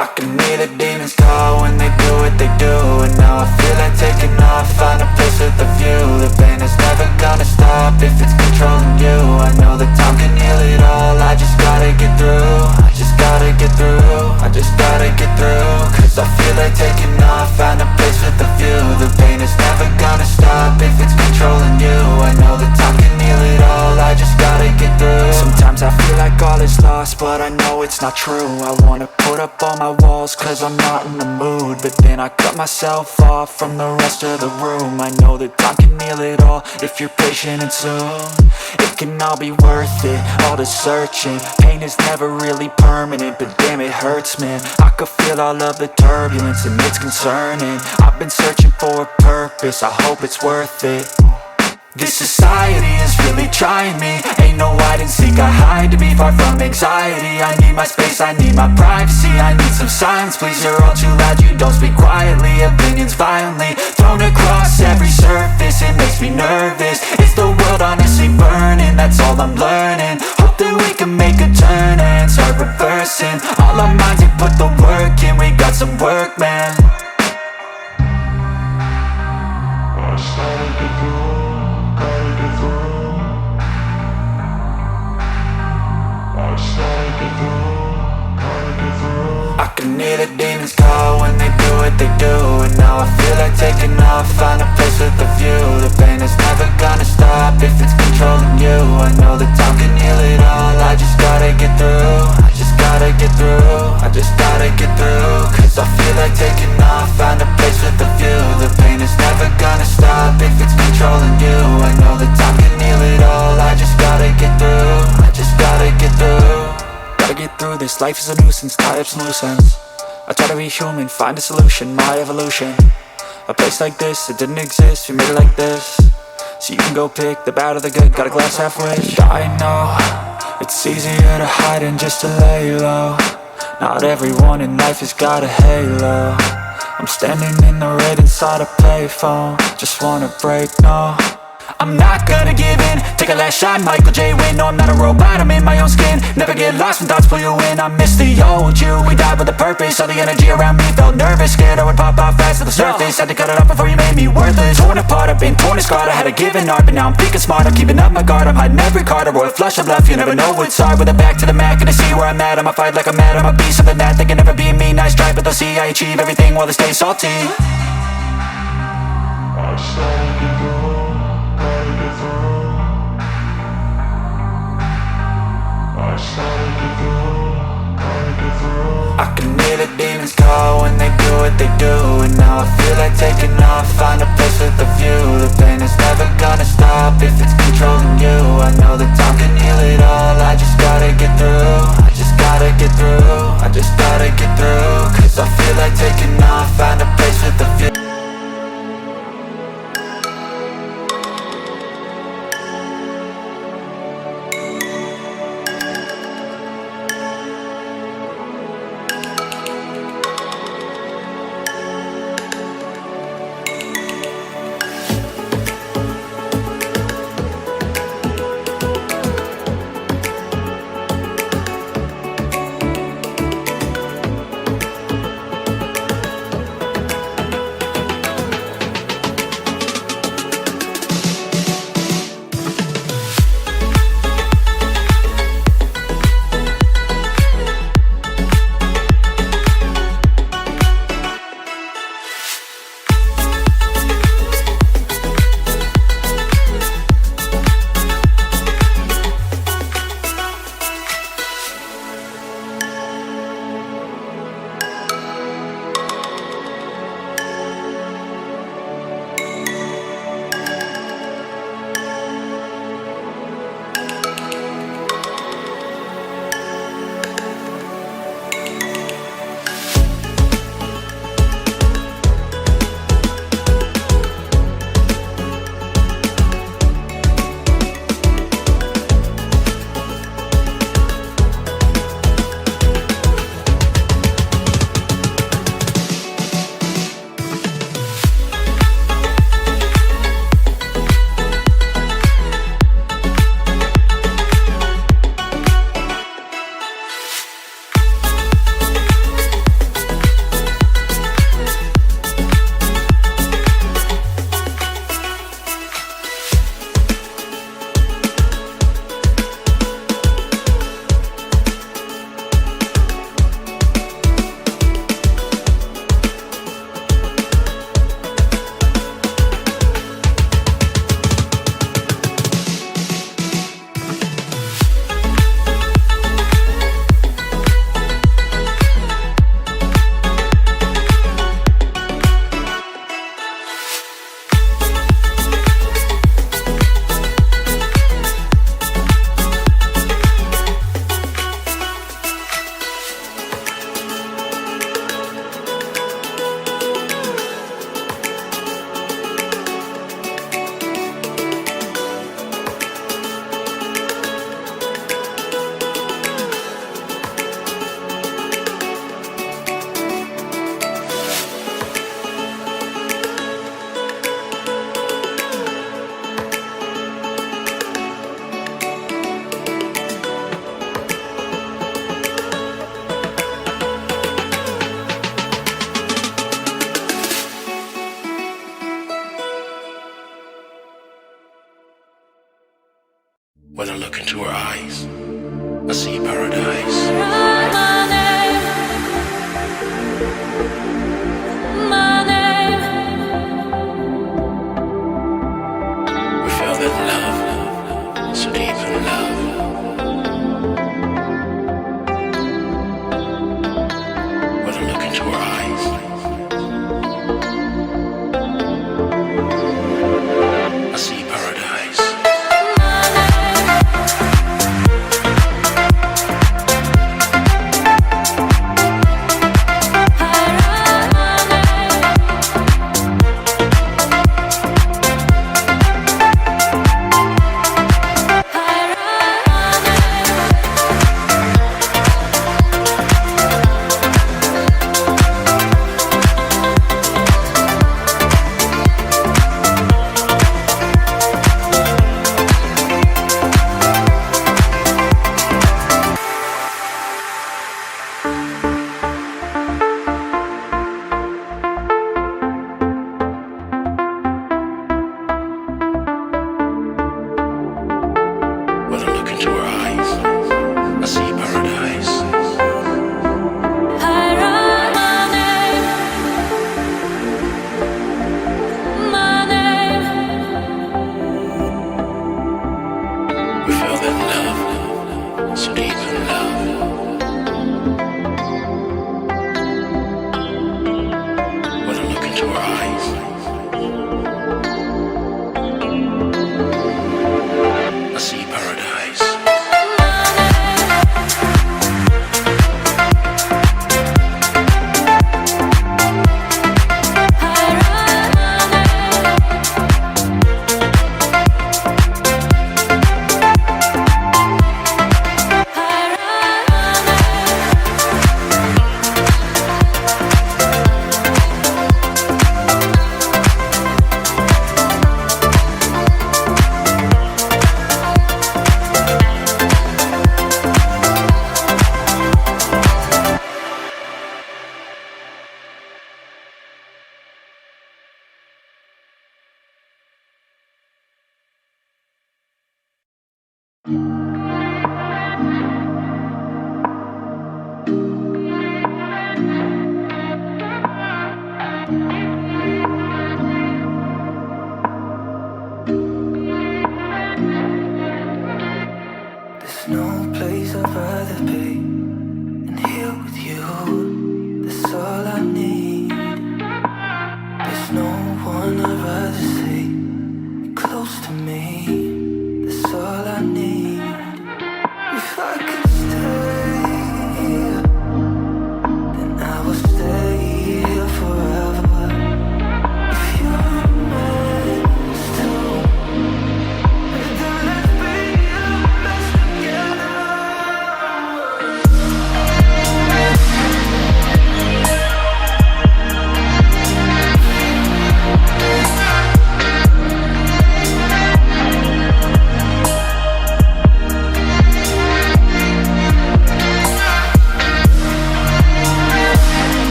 I can hear the demons call when they do what they do. And now I feel like taking off, find a place with a view. The pain is never gonna stop if it's controlling you. I know that time can heal it all, I just gotta get through. I just gotta get through, I just gotta get through. Cause I feel like taking off, find a place with a view. The pain is never gonna stop if it's controlling you. I know that time can heal it all, I just gotta get through. Sometimes I feel like all is lost, but I know it's not true. I wanna put up all my walls cause I'm not in the mood, but then I cut myself off from the rest of the room. I know that time can heal it all if you're patient and soon. It can all be worth it, all the searching. Pain is never really permanent, but damn it hurts, man. I could feel all of the turbulence and it's concerning. I've been searching for a purpose, I hope it's worth it. This society is really trying me. Ain't no hide and seek, I hide to be far from anxiety. I need my space, I need my privacy. I need some silence, please, you're all too loud. You don't speak quietly, opinions violently thrown across every surface. It makes me nervous, it's the world honestly burning. That's all I'm learning, hope that we can make a turn and start reversing. All our minds, we put the work in, we got some work, man. I started to go. I can hear the demons call when they do what they do. And now I feel like taking off, find a place with a view. The pain is never gonna stop if it's controlling you. I know that time can heal it all, I just gotta get through. I just gotta get through, I just gotta get through. Cause I feel like taking off, find a place with a view. The pain is never gonna stop if it's controlling you. I know that time can heal it all, I just gotta get through. I just gotta get through. Gotta get through this, life is a nuisance, tie up some loose ends. I try to be human, find a solution, my evolution. A place like this, it didn't exist, we made it like this. So you can go pick the bad or the good, got a glass halfway. I know, it's easier to hide than just to lay low. Not everyone in life has got a halo. I'm standing in the red inside a payphone, just wanna break, no. I'm not gonna give in, take a last shot, Michael J. Win. No, I'm not a robot, I'm in my own skin. Never get lost when thoughts pull you in. I miss the old you, we died with a purpose. All the energy around me felt nervous, scared I would pop off fast to the surface. Had to cut it off before you made me worthless. Torn apart, I've been torn and scarred. I had a given art, but now I'm thinking smart. I'm keeping up my guard, I'm hiding every card. A royal flush of love, you never know what's hard. With a back to the mat, gonna see where I'm at. I'ma fight like I'm mad, I'ma be something that they can never be me. Nice try, but they'll see I achieve everything while they stay salty. I started to go. I can hear the demons call when they do what they do. And now I feel like taking off, find a place with a view. The pain is never gonna stop if it's controlling you. I know that time can heal it all, I just gotta get through. I just gotta get through, I just gotta get through. Cause I feel like taking off, find a place with a view.